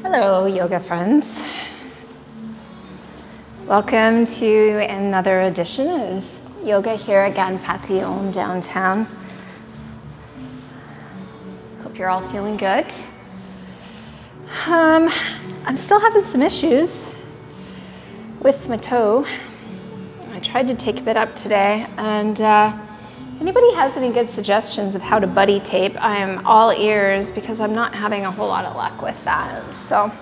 Hello, yoga friends. Welcome to another edition of yoga here at Ganpati downtown. Hope you're all feeling good. I'm still having some issues with my toe. I tried to take a bit up today, and if anybody has any good suggestions of how to buddy tape, I am all ears because I'm not having a whole lot of luck with that. So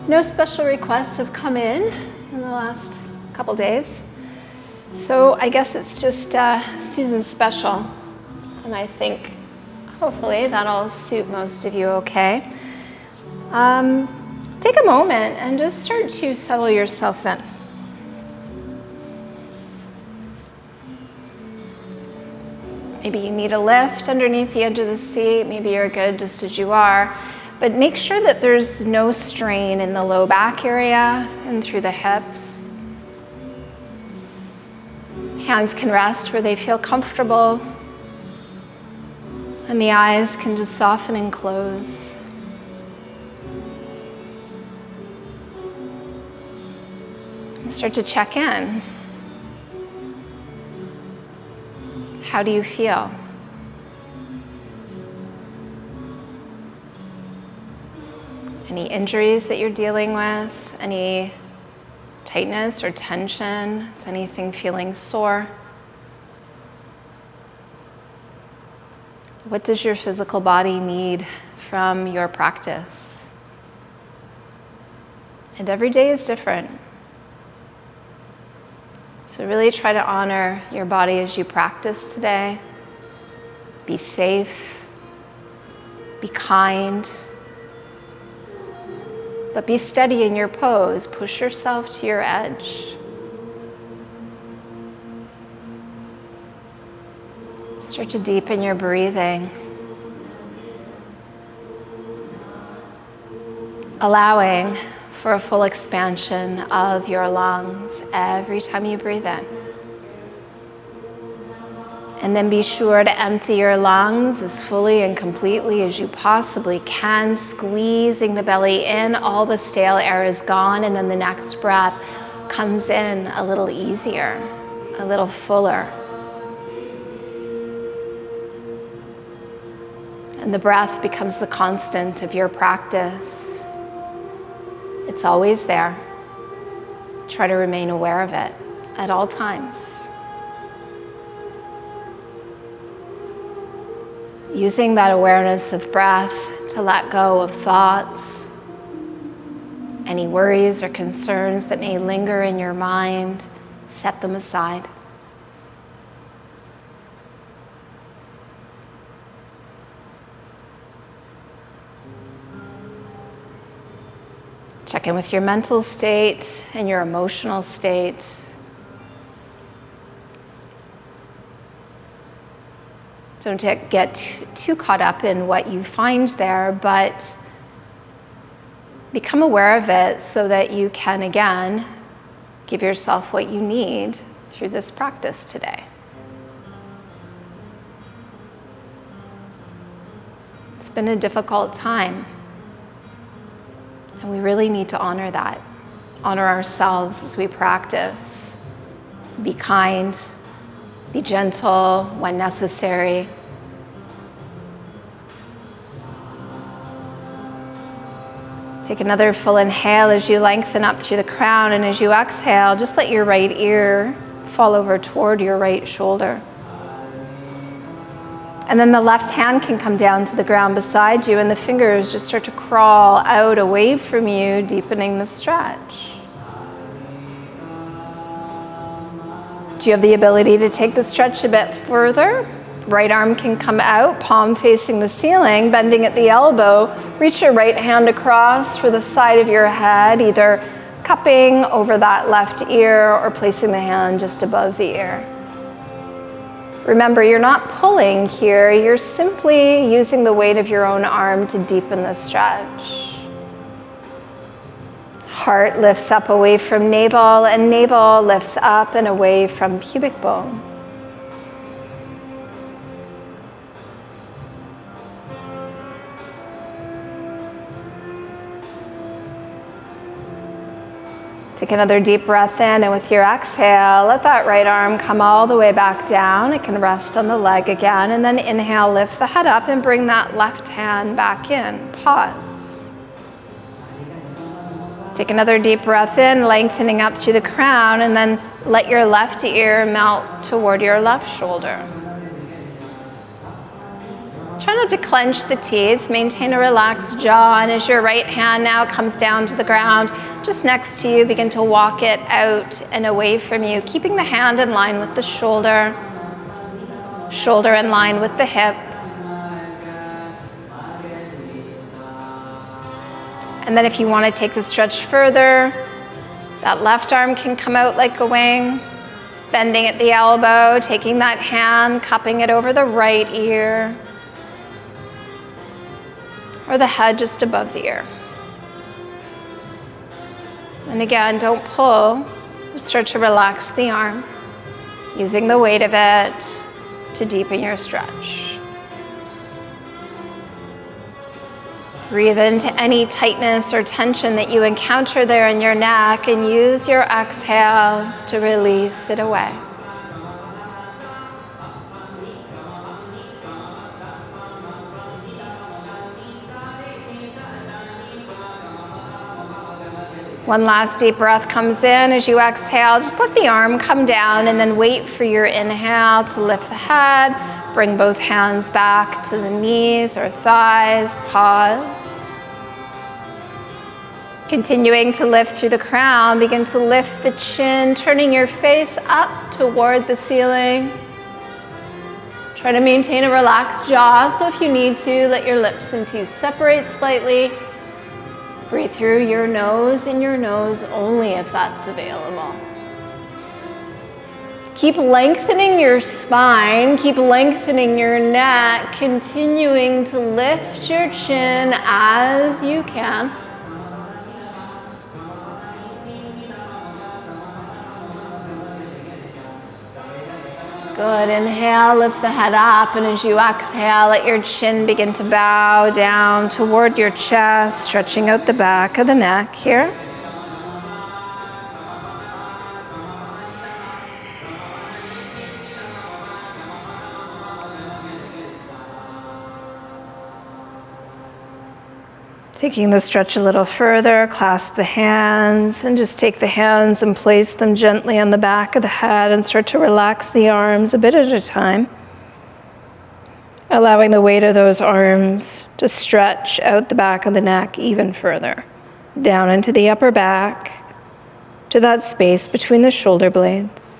no special requests have come in the last couple days. So I guess it's just Susan's special. And I think hopefully that'll suit most of you okay. Take a moment and just start to settle yourself in. Maybe you need a lift underneath the edge of the seat. Maybe you're good just as you are. But make sure that there's no strain in the low back area and through the hips. Hands can rest where they feel comfortable. And the eyes can just soften and close. And start to check in. How do you feel? Any injuries that you're dealing with? Any tightness or tension? Is anything feeling sore? What does your physical body need from your practice? And every day is different. So really try to honor your body as you practice today. Be safe, be kind, but be steady in your pose. Push yourself to your edge. Start to deepen your breathing. Allowing for a full expansion of your lungs every time you breathe in. And then be sure to empty your lungs as fully and completely as you possibly can, squeezing the belly in. All the stale air is gone, and then the next breath comes in a little easier, a little fuller. And the breath becomes the constant of your practice. It's always there. Try to remain aware of it at all times. Using that awareness of breath to let go of thoughts, any worries or concerns that may linger in your mind, set them aside. Check in with your mental state and your emotional state. Don't get too caught up in what you find there, but become aware of it so that you can, again, give yourself what you need through this practice today. It's been a difficult time. And we really need to honor that. Honor ourselves as we practice. Be kind, be gentle when necessary. Take another full inhale as you lengthen up through the crown, and as you exhale, just let your right ear fall over toward your right shoulder. And then the left hand can come down to the ground beside you, and the fingers just start to crawl out away from you, deepening the stretch. Do you have the ability to take the stretch a bit further? Right arm can come out, palm facing the ceiling, bending at the elbow. Reach your right hand across for the side of your head, either cupping over that left ear or placing the hand just above the ear. Remember, you're not pulling here, you're simply using the weight of your own arm to deepen the stretch. Heart lifts up away from navel, and navel lifts up and away from pubic bone. Take another deep breath in, and with your exhale, let that right arm come all the way back down. It can rest on the leg again, and then inhale, lift the head up and bring that left hand back in. Pause. Take another deep breath in, lengthening up through the crown, and then let your left ear melt toward your left shoulder. Try not to clench the teeth, maintain a relaxed jaw, and as your right hand now comes down to the ground, just next to you, begin to walk it out and away from you, keeping the hand in line with the shoulder, shoulder in line with the hip. And then if you want to take the stretch further, that left arm can come out like a wing, bending at the elbow, taking that hand, cupping it over the right ear, or the head just above the ear. And again, don't pull, just start to relax the arm, using the weight of it to deepen your stretch. Breathe into any tightness or tension that you encounter there in your neck and use your exhales to release it away. One last deep breath comes in. As you exhale, just let the arm come down and then wait for your inhale to lift the head. Bring both hands back to the knees or thighs. Pause. Continuing to lift through the crown, begin to lift the chin, turning your face up toward the ceiling. Try to maintain a relaxed jaw, so if you need to, let your lips and teeth separate slightly. Breathe through your nose and your nose only if that's available. Keep lengthening your spine, keep lengthening your neck, continuing to lift your chin as you can. Good, inhale, lift the head up, and as you exhale, let your chin begin to bow down toward your chest, stretching out the back of the neck here. Taking the stretch a little further, clasp the hands and just take the hands and place them gently on the back of the head and start to relax the arms a bit at a time. Allowing the weight of those arms to stretch out the back of the neck even further, down into the upper back, to that space between the shoulder blades.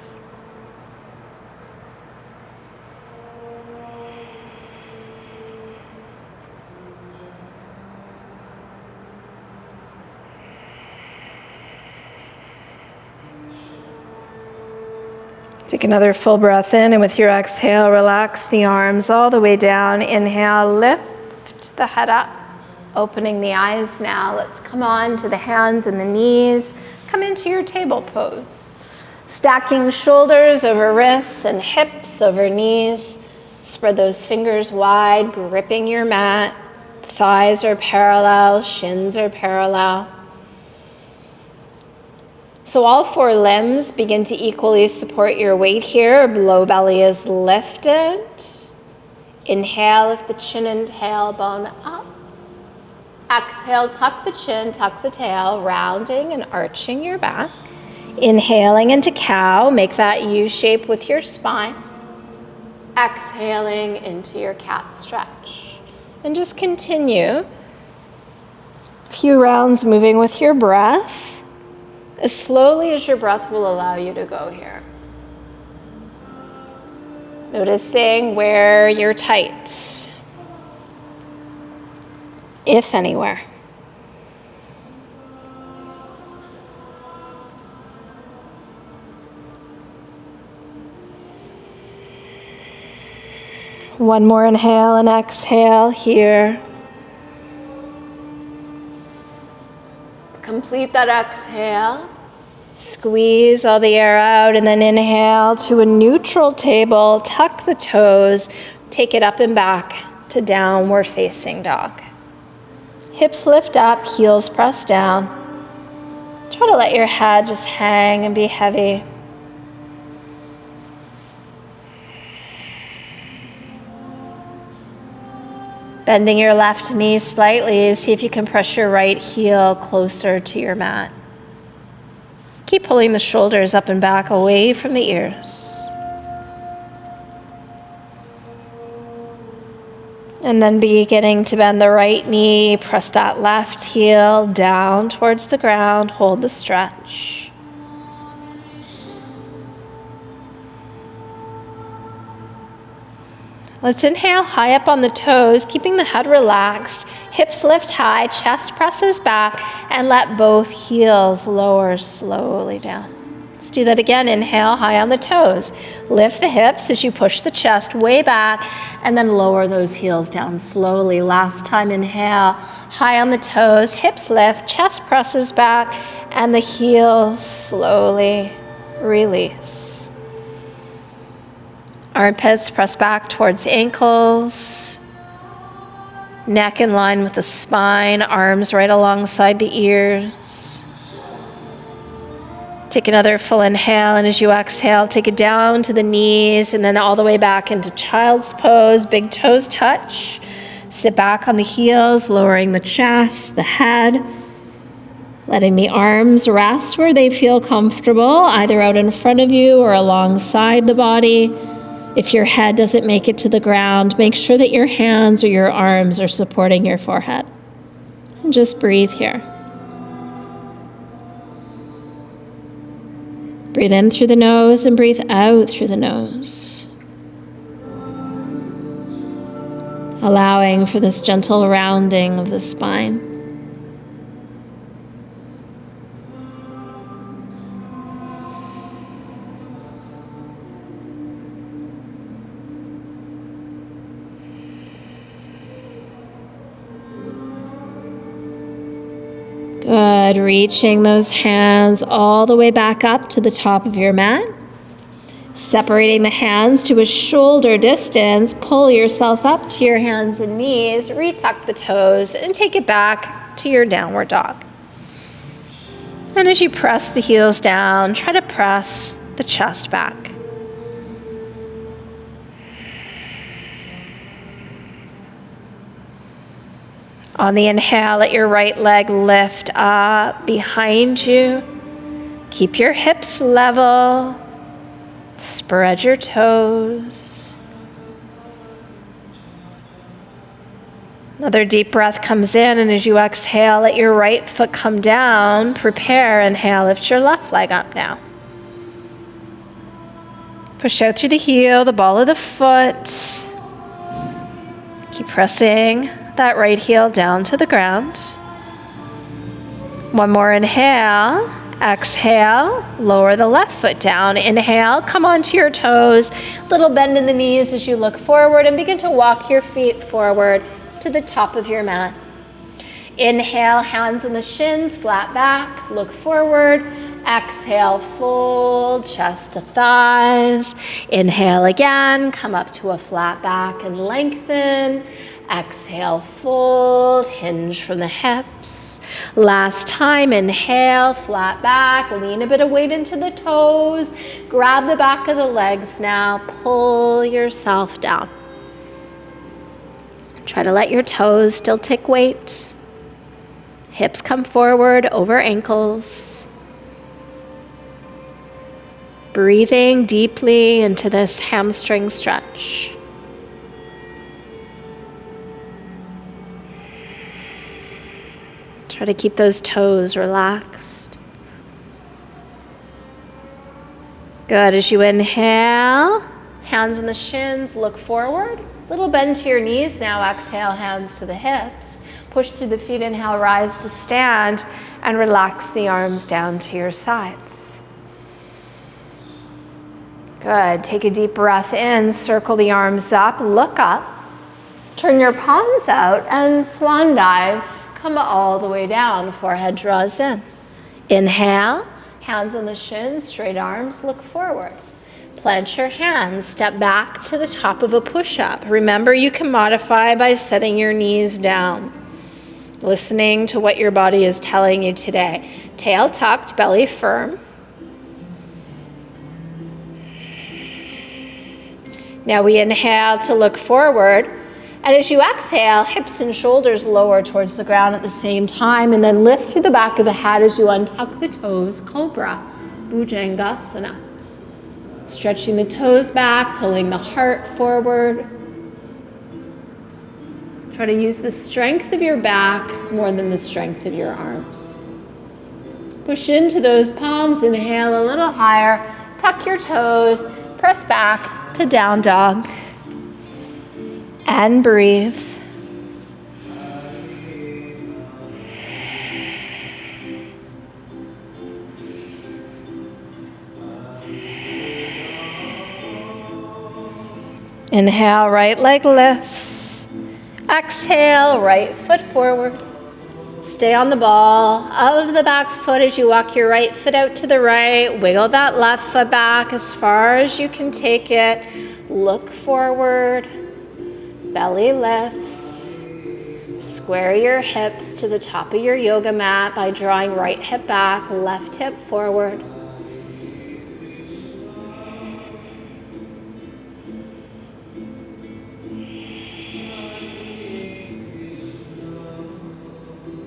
Take another full breath in, and with your exhale, relax the arms all the way down. Inhale, lift the head up, opening the eyes now. Let's come on to the hands and the knees. Come into your table pose. Stacking shoulders over wrists and hips over knees. Spread those fingers wide, gripping your mat. Thighs are parallel, shins are parallel. So all four limbs begin to equally support your weight here. Low belly is lifted. Inhale, lift the chin and tailbone up. Exhale, tuck the chin, tuck the tail, rounding and arching your back. Inhaling into cow, make that U shape with your spine. Exhaling into your cat stretch. And just continue. A few rounds moving with your breath, as slowly as your breath will allow you to go here. Noticing where you're tight, if anywhere. One more inhale and exhale here. Complete that exhale. Squeeze all the air out and then inhale to a neutral table. Tuck the toes. Take it up and back to downward facing dog. Hips lift up, heels press down. Try to let your head just hang and be heavy. Bending your left knee slightly, see if you can press your right heel closer to your mat. Keep pulling the shoulders up and back away from the ears. And then beginning to bend the right knee, press that left heel down towards the ground, hold the stretch. Let's inhale high up on the toes, keeping the head relaxed, hips lift high, chest presses back, and let both heels lower slowly down. Let's do that again. Inhale high on the toes. Lift the hips as you push the chest way back, and then lower those heels down slowly. Last time, inhale high on the toes, hips lift, chest presses back, and the heels slowly release. Armpits press back towards ankles. Neck in line with the spine, arms right alongside the ears. Take another full inhale, and as you exhale, take it down to the knees and then all the way back into child's pose. Big toes touch. Sit back on the heels, lowering the chest, the head, letting the arms rest where they feel comfortable, either out in front of you or alongside the body. If your head doesn't make it to the ground, make sure that your hands or your arms are supporting your forehead. And just breathe here. Breathe in through the nose and breathe out through the nose. Allowing for this gentle rounding of the spine. Good, reaching those hands all the way back up to the top of your mat. Separating the hands to a shoulder distance, pull yourself up to your hands and knees, retuck the toes, and take it back to your downward dog. And as you press the heels down, try to press the chest back. On the inhale, let your right leg lift up behind you. Keep your hips level. Spread your toes. Another deep breath comes in, and as you exhale, let your right foot come down. Prepare, inhale, lift your left leg up now. Push out through the heel, the ball of the foot. Keep pressing that right heel down to the ground. One more inhale. Exhale, lower the left foot down. Inhale, come onto your toes. Little bend in the knees as you look forward and begin to walk your feet forward to the top of your mat. Inhale, hands on the shins, flat back, look forward. Exhale, fold, chest to thighs. Inhale again, come up to a flat back and lengthen. Exhale, fold, hinge from the hips. Last time, inhale, flat back, lean a bit of weight into the toes. Grab the back of the legs now, pull yourself down. Try to let your toes still take weight. Hips come forward over ankles. Breathing deeply into this hamstring stretch. Try to keep those toes relaxed. Good. As you inhale, hands on the shins, look forward. Little bend to your knees now. Exhale, hands to the hips. Push through the feet. Inhale, rise to stand, and relax the arms down to your sides. Good. Take a deep breath in. Circle the arms up. Look up. Turn your palms out and swan dive. Come all the way down, forehead draws in. Inhale, hands on the shins, straight arms, look forward. Plant your hands, step back to the top of a push-up. Remember, you can modify by setting your knees down. listening to what your body is telling you today. Tail tucked, belly firm. Now we inhale to look forward. And as you exhale, hips and shoulders lower towards the ground at the same time, and then lift through the back of the head as you untuck the toes, Cobra, Bhujangasana. Stretching the toes back, pulling the heart forward. Try to use the strength of your back more than the strength of your arms. Push into those palms, inhale a little higher, tuck your toes, press back to down dog. And breathe. Inhale, right leg lifts. Exhale, right foot forward. Stay on the ball of the back foot as you walk your right foot out to the right. Wiggle that left foot back as far as you can take it. Look forward. Belly lifts. Square your hips to the top of your yoga mat by drawing right hip back, left hip forward.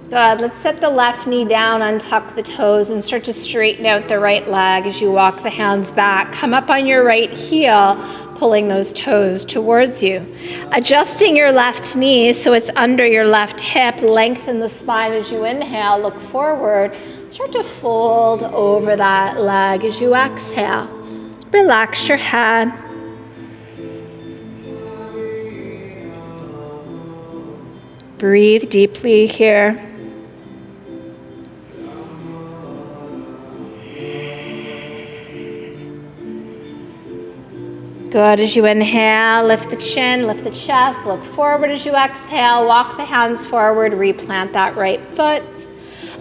Good. Let's set the left knee down, untuck the toes, and start to straighten out the right leg as you walk the hands back. Come up on your right heel, pulling those toes towards you. Adjusting your left knee so it's under your left hip. Lengthen the spine as you inhale. Look forward. Start to fold over that leg as you exhale. Relax your head. Breathe deeply here. Good. As you inhale, lift the chin, lift the chest, look forward as you exhale, walk the hands forward, replant that right foot,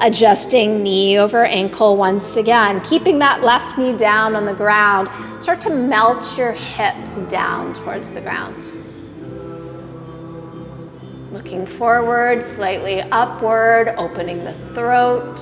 adjusting knee over ankle once again, keeping that left knee down on the ground. Start to melt your hips down towards the ground. Looking forward, slightly upward, opening the throat.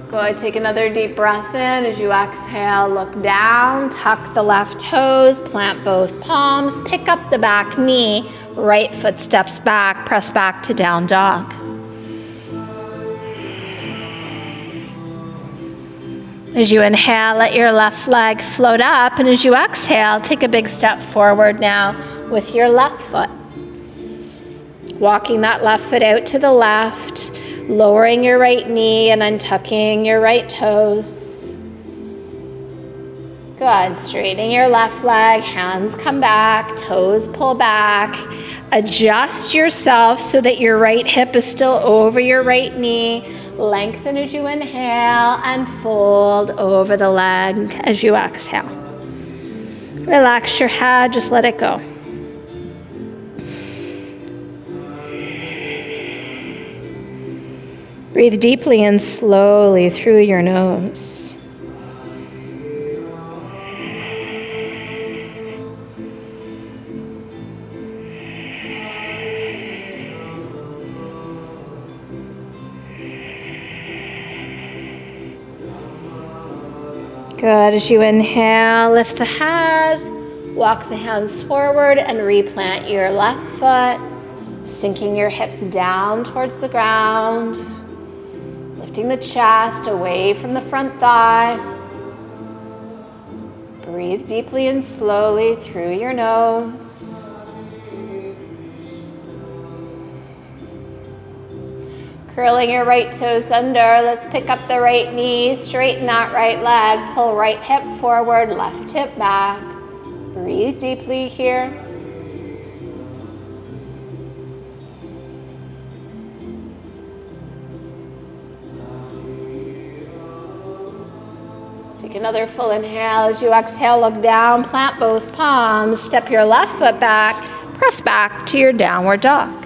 Good. Take another deep breath in. As you exhale, look down, tuck the left toes, plant both palms, pick up the back knee, right foot steps back, press back to down dog. As you inhale, let your left leg float up, and as you exhale, take a big step forward now with your left foot. Walking that left foot out to the left, lowering your right knee and untucking your right toes. Good. Straightening your left leg, hands come back, toes pull back. Adjust yourself so that your right hip is still over your right knee. Lengthen as you inhale and fold over the leg as you exhale. Relax your head, just let it go. Breathe deeply and slowly through your nose. Good. As you inhale, lift the head, walk the hands forward and replant your left foot, sinking your hips down towards the ground. Lifting the chest away from the front thigh. Breathe deeply and slowly through your nose. Curling your right toes under, let's pick up the right knee, straighten that right leg, pull right hip forward, left hip back. Breathe deeply here. Take another full inhale. As you exhale, look down, plant both palms, step your left foot back, press back to your downward dog.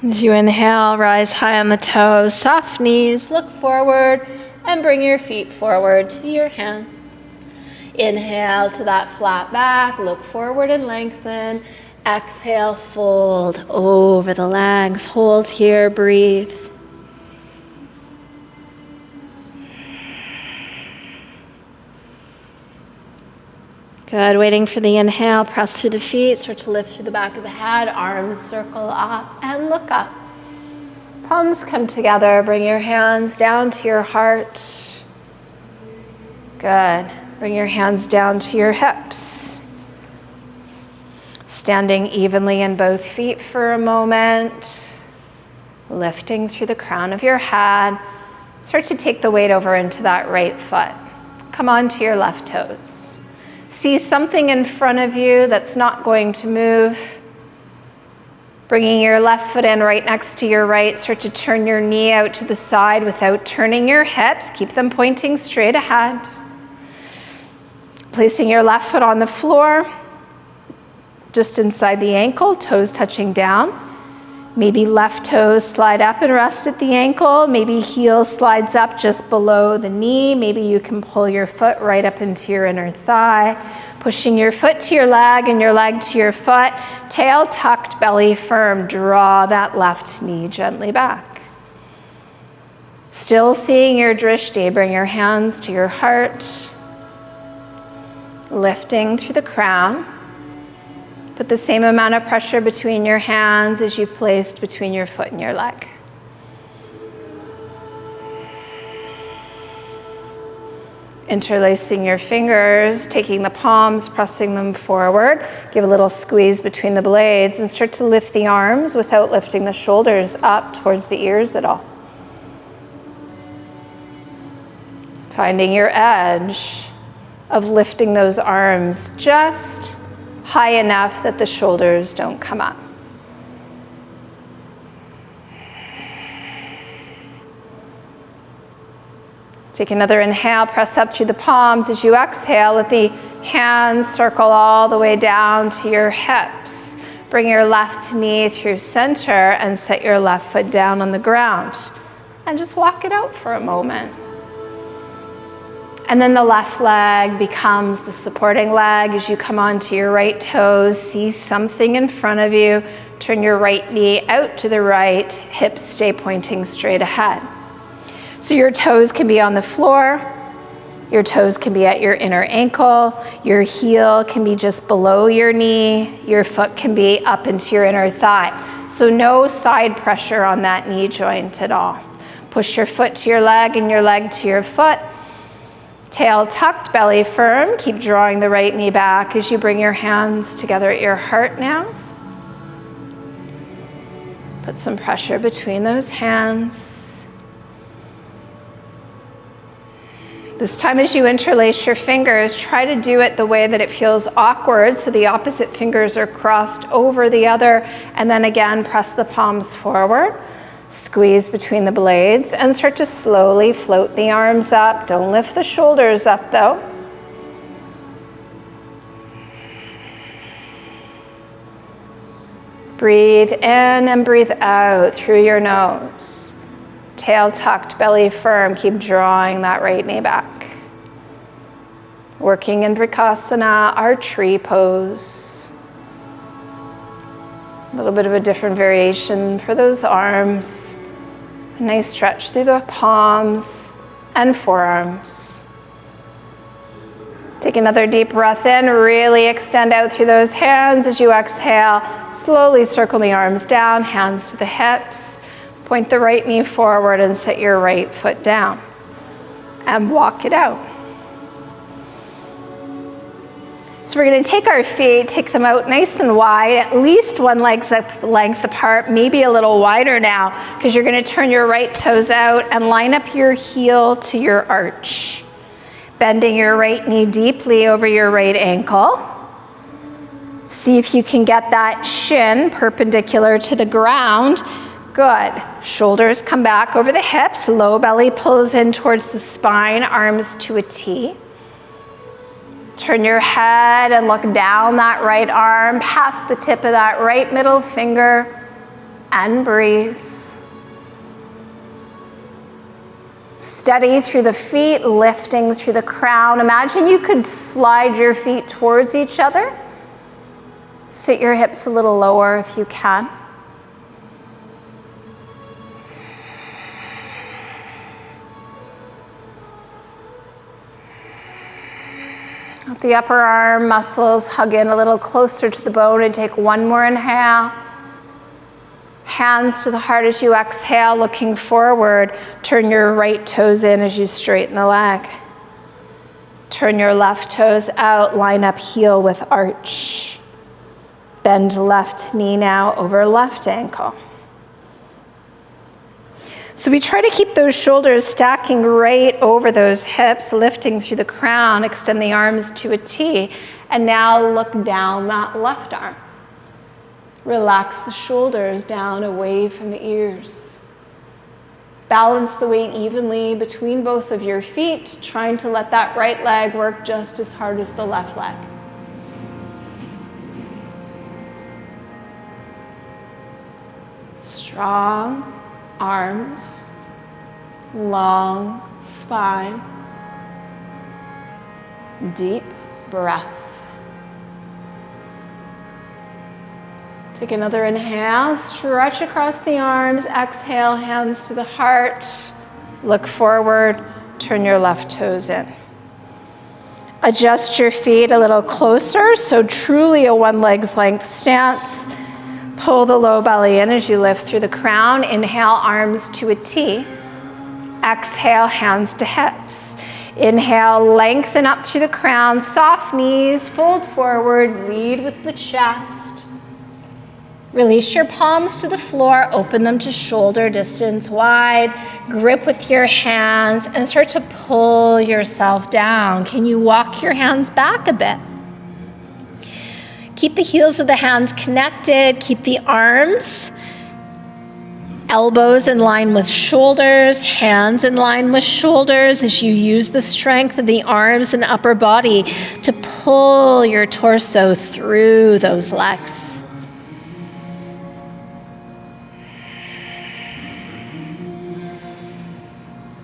As you inhale, rise high on the toes, soft knees, look forward, and bring your feet forward to your hands. Inhale to that flat back, look forward and lengthen. Exhale, fold over the legs. Hold here, breathe. Good, waiting for the inhale, press through the feet, start to lift through the back of the head, arms circle up and look up. Palms come together, bring your hands down to your heart. Good, bring your hands down to your hips. Standing evenly in both feet for a moment, lifting through the crown of your head. Start to take the weight over into that right foot. Come onto your left toes. See something in front of you that's not going to move. Bringing your left foot in right next to your right, start to turn your knee out to the side without turning your hips. Keep them pointing straight ahead. Placing your left foot on the floor, just inside the ankle, toes touching down. Maybe left toes slide up and rest at the ankle. Maybe heel slides up just below the knee. Maybe you can pull your foot right up into your inner thigh. Pushing your foot to your leg and your leg to your foot. Tail tucked, belly firm. Draw that left knee gently back. Still seeing your drishti, bring your hands to your heart. Lifting through the crown. Put the same amount of pressure between your hands as you've placed between your foot and your leg. Interlacing your fingers, taking the palms, pressing them forward. Give a little squeeze between the blades and start to lift the arms without lifting the shoulders up towards the ears at all. Finding your edge of lifting those arms just high enough that the shoulders don't come up. Take another inhale, press up through the palms. As you exhale, let the hands circle all the way down to your hips. Bring your left knee through center and set your left foot down on the ground. And just walk it out for a moment. And then the left leg becomes the supporting leg as you come onto your right toes. See something in front of you. Turn your right knee out to the right. Hips stay pointing straight ahead. So your toes can be on the floor. Your toes can be at your inner ankle. Your heel can be just below your knee. Your foot can be up into your inner thigh. So no side pressure on that knee joint at all. Push your foot to your leg and your leg to your foot. Tail tucked, belly firm. Keep drawing the right knee back as you bring your hands together at your heart now. Put some pressure between those hands. This time as you interlace your fingers, try to do it the way that it feels awkward, so the opposite fingers are crossed over the other, and then again press the palms forward. Squeeze between the blades and start to slowly float the arms up. Don't lift the shoulders up though. Breathe in and breathe out through your nose. Tail tucked, belly firm. Keep drawing that right knee back. Working in Vrikasana, our tree pose. A little bit of a different variation for those arms. A nice stretch through the palms and forearms. Take another deep breath in, really extend out through those hands. As you exhale, slowly circle the arms down, hands to the hips. Point the right knee forward and set your right foot down. And walk it out. So we're going to take our feet, take them out nice and wide, at least one leg's length apart, maybe a little wider now, because you're going to turn your right toes out and line up your heel to your arch. Bending your right knee deeply over your right ankle. See if you can get that shin perpendicular to the ground. Good. Shoulders come back over the hips, low belly pulls in towards the spine, arms to a T. Turn your head and look down that right arm, past the tip of that right middle finger. and breathe. Steady through the feet, lifting through the crown. Imagine you could slide your feet towards each other. Sit your hips a little lower if you can. Let the upper arm muscles hug in a little closer to the bone and take one more inhale. Hands to the heart as you exhale, looking forward. Turn your right toes in as you straighten the leg. Turn your left toes out, line up heel with arch. Bend left knee now over left ankle. So we try to keep those shoulders stacking right over those hips, lifting through the crown, extend the arms to a T, and now look down that left arm. Relax the shoulders down away from the ears. Balance the weight evenly between both of your feet, trying to let that right leg work just as hard as the left leg. Strong arms, long spine, deep breath. Take another inhale, stretch across the arms, exhale, hands to the heart, look forward, turn your left toes in. Adjust your feet a little closer, so truly a one leg's length stance. Pull the low belly in as you lift through the crown. Inhale, arms to a T. Exhale, hands to hips. Inhale, lengthen up through the crown, soft knees, fold forward, lead with the chest. Release your palms to the floor, open them to shoulder distance wide, grip with your hands, and start to pull yourself down. Can you walk your hands back a bit? Keep the heels of the hands connected, keep the arms, elbows in line with shoulders, hands in line with shoulders as you use the strength of the arms and upper body to pull your torso through those legs.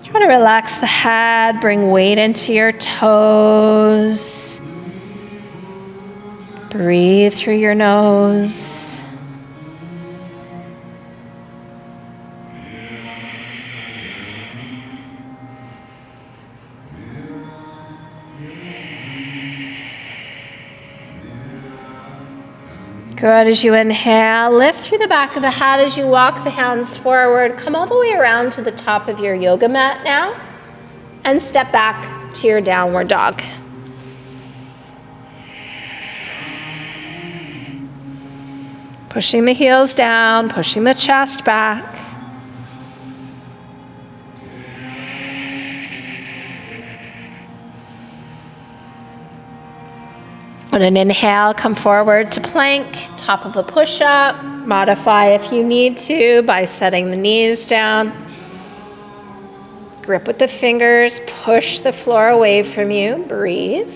Try to relax the head, bring weight into your toes. Breathe through your nose. Good. As you inhale, lift through the back of the head as you walk the hands forward. Come all the way around to the top of your yoga mat now and step back to your downward dog. Pushing the heels down, pushing the chest back. On an inhale, come forward to plank, top of a push-up. Modify if you need to by setting the knees down. Grip with the fingers, push the floor away from you, breathe.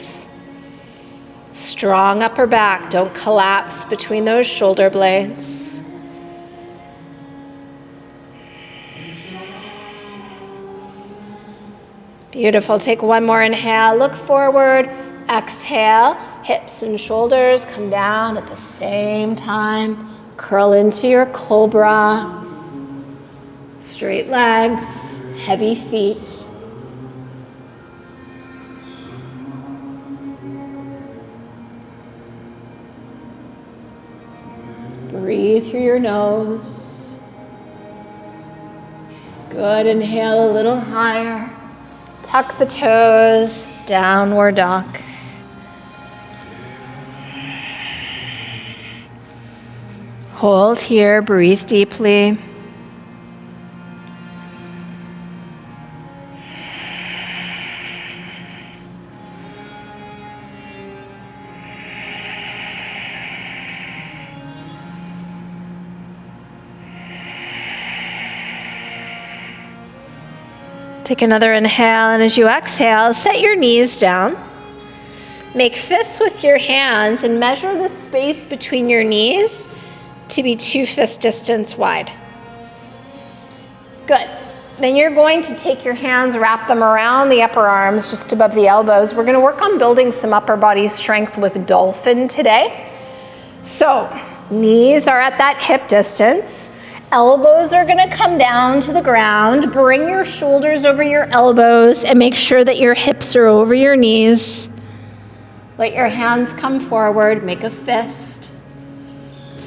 Strong upper back, don't collapse between those shoulder blades. Beautiful, take one more inhale, look forward, exhale, hips and shoulders come down at the same time. Curl into your cobra, straight legs, heavy feet. Breathe through your nose. Good, inhale a little higher. Tuck the toes, downward dog. Hold here, breathe deeply. Take another inhale, and as you exhale, set your knees down. Make fists with your hands and measure the space between your knees to be 2 fist distance wide. Good. Then you're going to take your hands, wrap them around the upper arms just above the elbows. We're going to work on building some upper body strength with dolphin today. So knees are at that hip distance. Elbows are going to come down to the ground. Bring your shoulders over your elbows and make sure that your hips are over your knees. Let your hands come forward. Make a fist.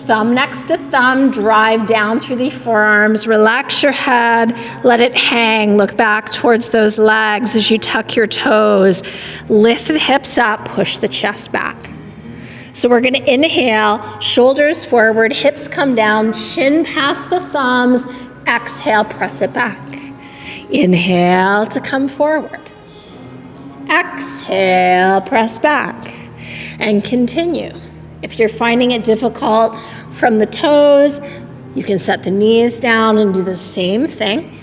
Thumb next to thumb, drive down through the forearms, relax your head, let it hang, look back towards those legs as you tuck your toes, lift the hips up, push the chest back. So we're gonna inhale, shoulders forward, hips come down, chin past the thumbs, exhale, press it back. Inhale to come forward. Exhale, press back, and continue. If you're finding it difficult from the toes, you can set the knees down and do the same thing.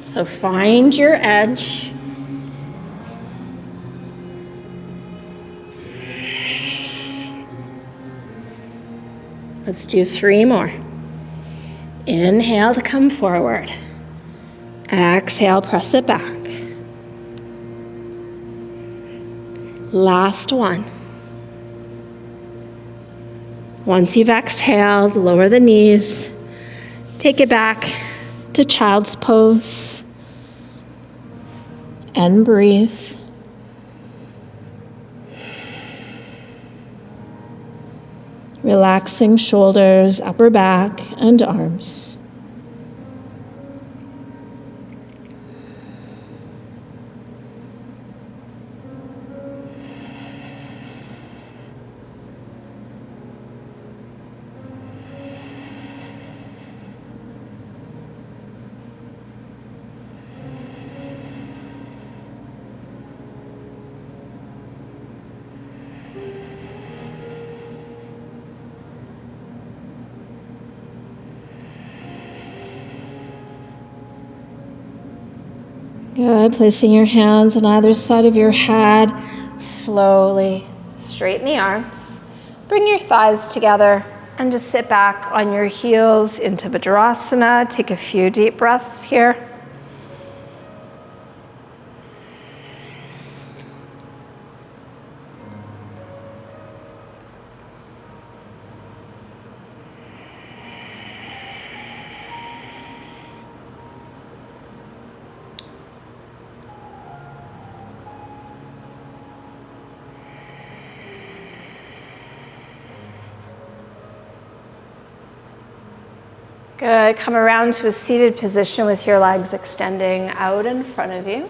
So find your edge. Let's do 3 more. Inhale to come forward. Exhale, press it back. Last one. Once you've exhaled, lower the knees. Take it back to child's pose. And breathe. Relaxing shoulders, upper back, and arms. Good. Placing your hands on either side of your head. Slowly straighten the arms. Bring your thighs together and just sit back on your heels into Vajrasana. Take a few deep breaths here. Good. Come around to a seated position with your legs extending out in front of you.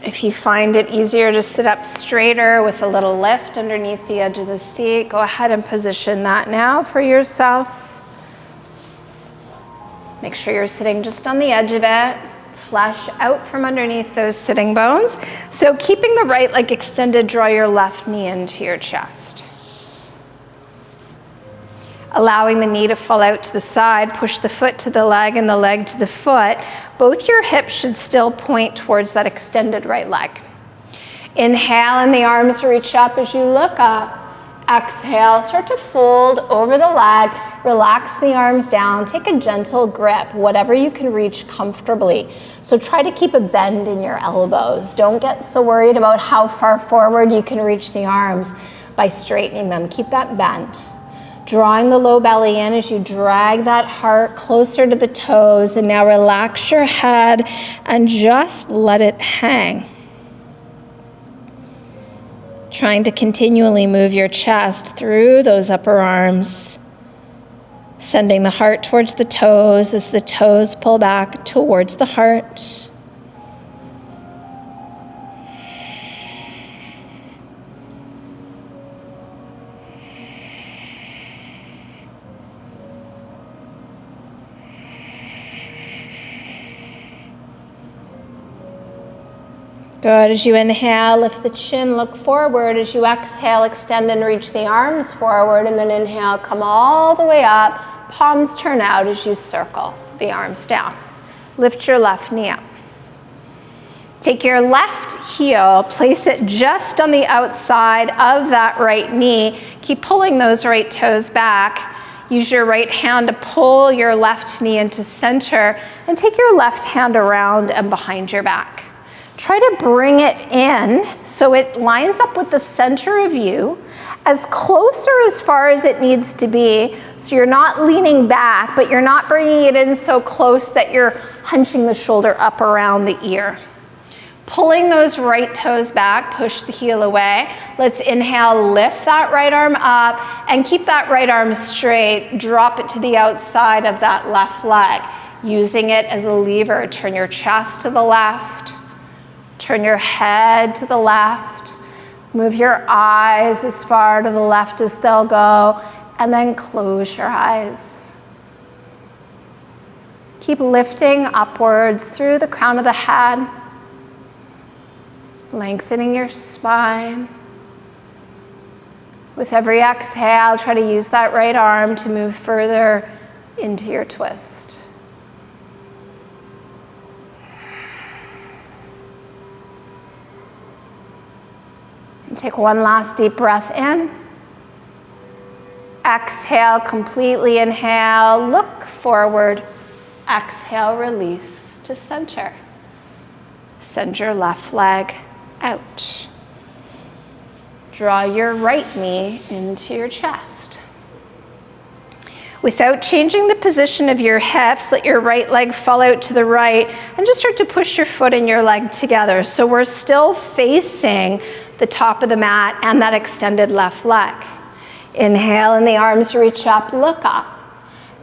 If you find it easier to sit up straighter with a little lift underneath the edge of the seat, go ahead and position that now for yourself. Make sure you're sitting just on the edge of it. Flesh out from underneath those sitting bones. So keeping the right leg extended, draw your left knee into your chest. Allowing the knee to fall out to the side, push the foot to the leg and the leg to the foot. Both your hips should still point towards that extended right leg. Inhale and the arms reach up as you look up. Exhale, start to fold over the leg. Relax the arms down. Take a gentle grip, whatever you can reach comfortably. So try to keep a bend in your elbows. Don't get so worried about how far forward you can reach the arms by straightening them. Keep that bend. Drawing the low belly in as you drag that heart closer to the toes, and now relax your head and just let it hang. Trying to continually move your chest through those upper arms, sending the heart towards the toes as the toes pull back towards the heart. Good. As you inhale, lift the chin, look forward. As you exhale, extend and reach the arms forward. And then inhale, come all the way up. Palms turn out as you circle the arms down. Lift your left knee up. Take your left heel, place it just on the outside of that right knee. Keep pulling those right toes back. Use your right hand to pull your left knee into center and take your left hand around and behind your back. Try to bring it in so it lines up with the center of you, as close or as far as it needs to be, so you're not leaning back, but you're not bringing it in so close that you're hunching the shoulder up around the ear. Pulling those right toes back, push the heel away. Let's inhale, lift that right arm up, and keep that right arm straight. Drop it to the outside of that left leg. Using it as a lever, turn your chest to the left, turn your head to the left, move your eyes as far to the left as they'll go, and then close your eyes. Keep lifting upwards through the crown of the head, lengthening your spine. With every exhale, try to use that right arm to move further into your twist. And take one last deep breath in. Exhale, completely inhale, look forward. Exhale, release to center. Send your left leg out. Draw your right knee into your chest. Without changing the position of your hips, let your right leg fall out to the right and just start to push your foot and your leg together. So we're still facing the top of the mat and that extended left leg. Inhale and the arms reach up, look up.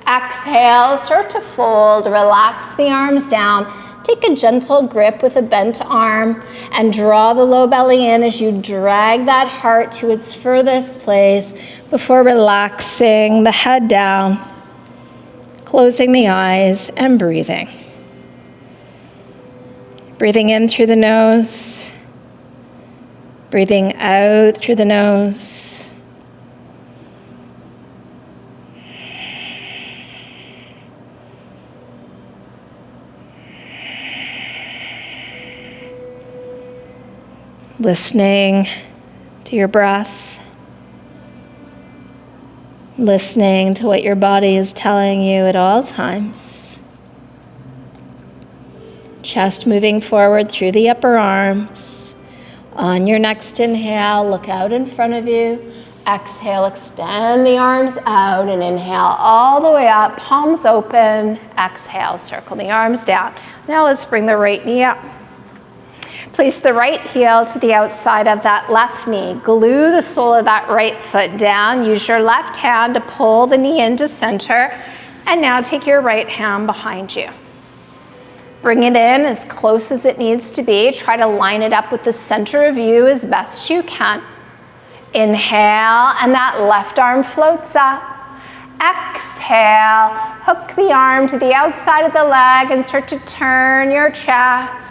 Exhale, start to fold, relax the arms down. Take a gentle grip with a bent arm and draw the low belly in as you drag that heart to its furthest place before relaxing the head down, closing the eyes and breathing. Breathing in through the nose, breathing out through the nose. Listening to your breath, listening to what your body is telling you at all times. Chest moving forward through the upper arms. On your next inhale, look out in front of you. Exhale, extend the arms out and inhale all the way up, palms open. Exhale, circle the arms down. Now let's bring the right knee up. Place the right heel to the outside of that left knee. Glue the sole of that right foot down. Use your left hand to pull the knee into center. And now take your right hand behind you. Bring it in as close as it needs to be. Try to line it up with the center of you as best you can. Inhale, and that left arm floats up. Exhale, hook the arm to the outside of the leg and start to turn your chest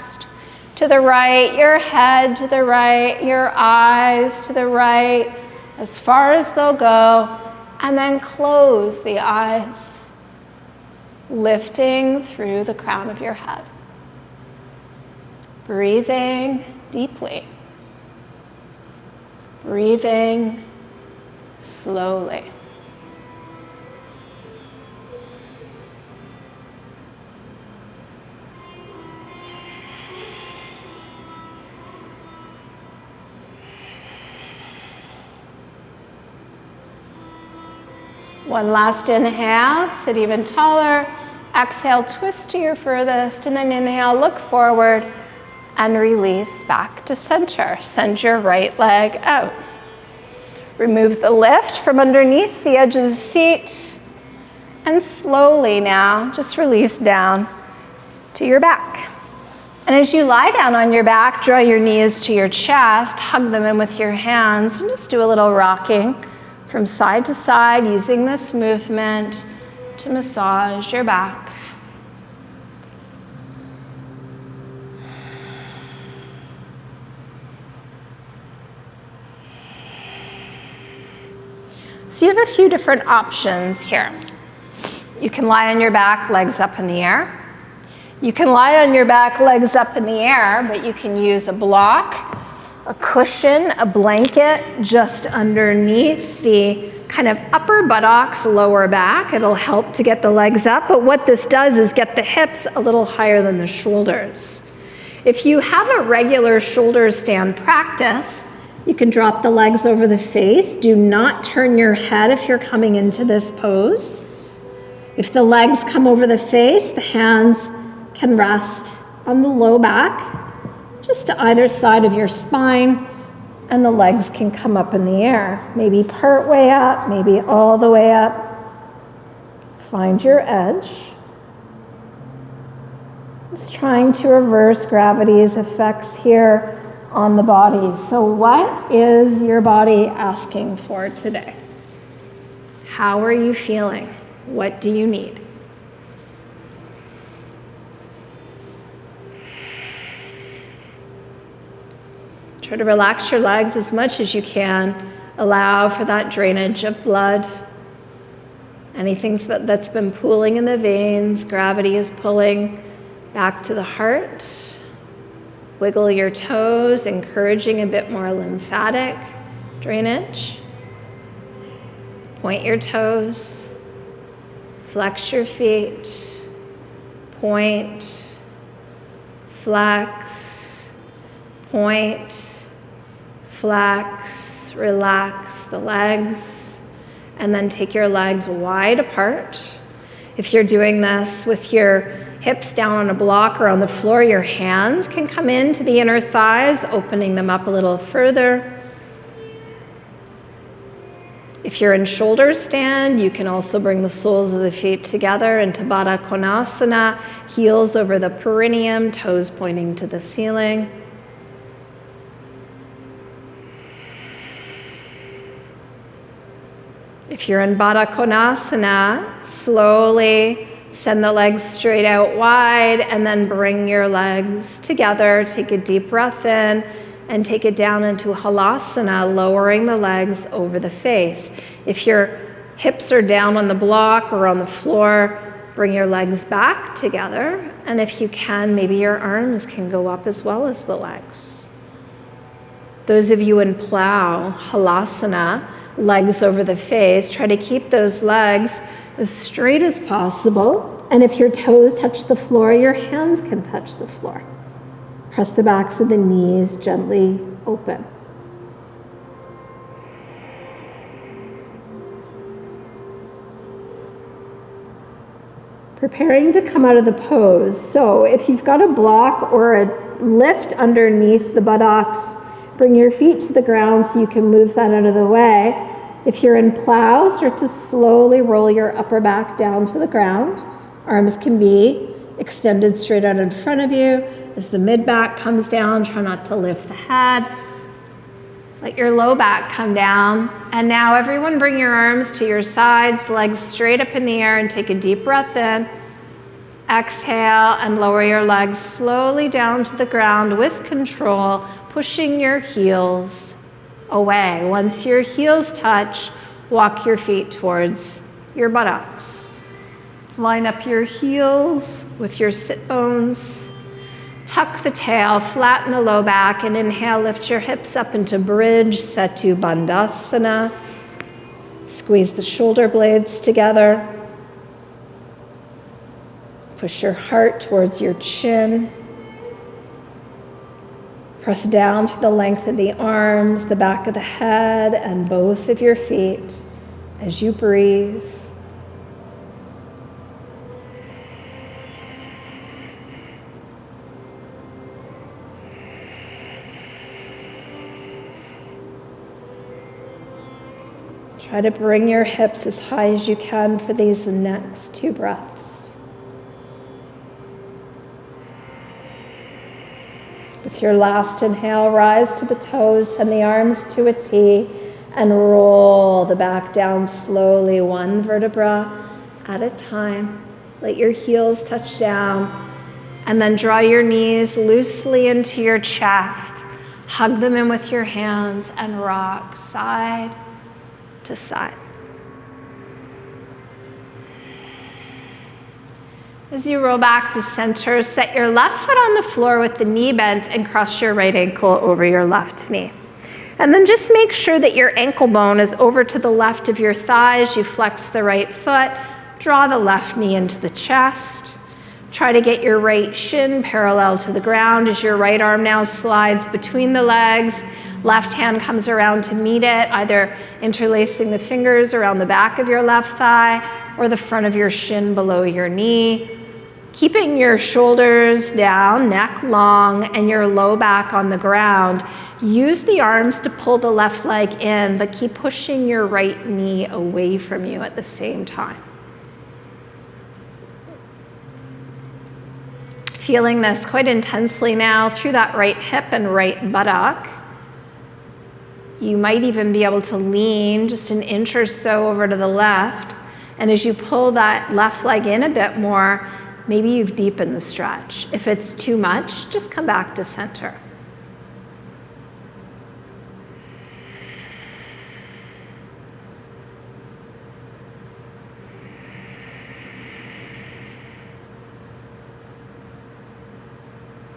to the right, your head to the right, your eyes to the right, as far as they'll go, and then close the eyes, lifting through the crown of your head. Breathing deeply. Breathing slowly. One last inhale, sit even taller. Exhale, twist to your furthest, and then inhale, look forward, and release back to center. Send your right leg out. Remove the lift from underneath the edge of the seat, and slowly now, just release down to your back. And as you lie down on your back, draw your knees to your chest, hug them in with your hands, and just do a little rocking from side to side, using this movement to massage your back. So you have a few different options here. You can lie on your back, legs up in the air. You can lie on your back, legs up in the air, but you can use a block, a cushion, a blanket just underneath the kind of upper buttocks, lower back. It'll help to get the legs up, but what this does is get the hips a little higher than the shoulders. If you have a regular shoulder stand practice, you can drop the legs over the face. Do not turn your head if you're coming into this pose. If the legs come over the face, the hands can rest on the low back, just to either side of your spine, and the legs can come up in the air. Maybe part way up, maybe all the way up. Find your edge. Just trying to reverse gravity's effects here on the body. So what is your body asking for today? How are you feeling? What do you need? Try to relax your legs as much as you can. Allow for that drainage of blood. Anything that's been pooling in the veins, gravity is pulling back to the heart. Wiggle your toes, encouraging a bit more lymphatic drainage. Point your toes. Flex your feet. Point. Flex. Point. Flex, relax the legs, and then take your legs wide apart. If you're doing this with your hips down on a block or on the floor, your hands can come into the inner thighs, opening them up a little further. If you're in shoulder stand, you can also bring the soles of the feet together into Baddha Konasana, heels over the perineum, toes pointing to the ceiling. If you're in Baddha Konasana, slowly send the legs straight out wide and then bring your legs together. Take a deep breath in and take it down into Halasana, lowering the legs over the face. If your hips are down on the block or on the floor, bring your legs back together. And if you can, maybe your arms can go up as well as the legs. Those of you in plow, Halasana, legs over the face, try to keep those legs as straight as possible. And if your toes touch the floor, your hands can touch the floor. Press the backs of the knees gently open. Preparing to come out of the pose. So if you've got a block or a lift underneath the buttocks, bring your feet to the ground so you can move that out of the way. If you're in plow, start to slowly roll your upper back down to the ground. Arms can be extended straight out in front of you. As the mid-back comes down, try not to lift the head. Let your low back come down. And now everyone bring your arms to your sides, legs straight up in the air, and take a deep breath in. Exhale and lower your legs slowly down to the ground with control, pushing your heels away. Once your heels touch, walk your feet towards your buttocks. Line up your heels with your sit bones. Tuck the tail, flatten the low back, and inhale, lift your hips up into bridge, Setu Bandhasana. Squeeze the shoulder blades together. Push your heart towards your chin. Press down through the length of the arms, the back of the head, and both of your feet as you breathe. Try to bring your hips as high as you can for these next 2 breaths. With your last inhale, rise to the toes, send the arms to a T, and roll the back down slowly, 1 vertebra at a time. Let your heels touch down, and then draw your knees loosely into your chest. Hug them in with your hands and rock side to side. As you roll back to center, set your left foot on the floor with the knee bent and cross your right ankle over your left knee. And then just make sure that your ankle bone is over to the left of your thigh as you flex the right foot. Draw the left knee into the chest. Try to get your right shin parallel to the ground as your right arm now slides between the legs. Left hand comes around to meet it, either interlacing the fingers around the back of your left thigh or the front of your shin below your knee. Keeping your shoulders down, neck long, and your low back on the ground. Use the arms to pull the left leg in, but keep pushing your right knee away from you at the same time. Feeling this quite intensely now through that right hip and right buttock. You might even be able to lean just an inch or so over to the left. And as you pull that left leg in a bit more, maybe you've deepened the stretch. If it's too much, just come back to center.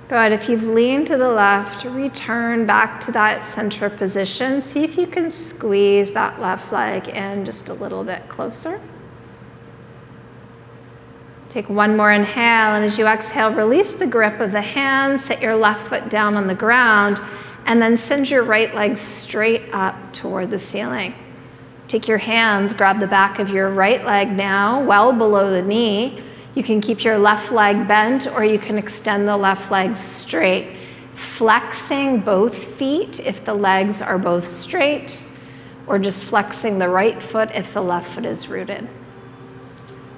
Good. If you've leaned to the left, return back to that center position. See if you can squeeze that left leg in just a little bit closer. Take one more inhale, and as you exhale, release the grip of the hands, set your left foot down on the ground, and then send your right leg straight up toward the ceiling. Take your hands, grab the back of your right leg now, well below the knee. You can keep your left leg bent, or you can extend the left leg straight. Flexing both feet if the legs are both straight, or just flexing the right foot if the left foot is rooted.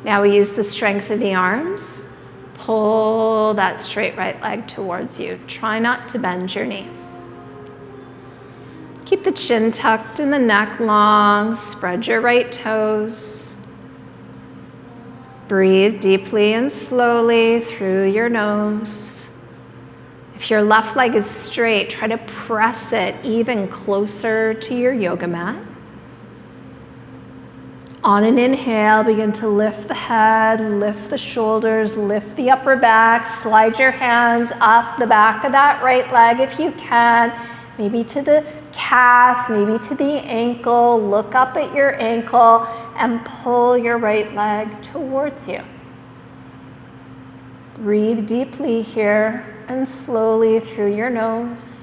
Now we use the strength of the arms. Pull that straight right leg towards you. Try not to bend your knee. Keep the chin tucked and the neck long. Spread your right toes. Breathe deeply and slowly through your nose. If your left leg is straight, try to press it even closer to your yoga mat. On an inhale, begin to lift the head, lift the shoulders, lift the upper back, slide your hands up the back of that right leg if you can, maybe to the calf, maybe to the ankle. Look up at your ankle and pull your right leg towards you. Breathe deeply here and slowly through your nose.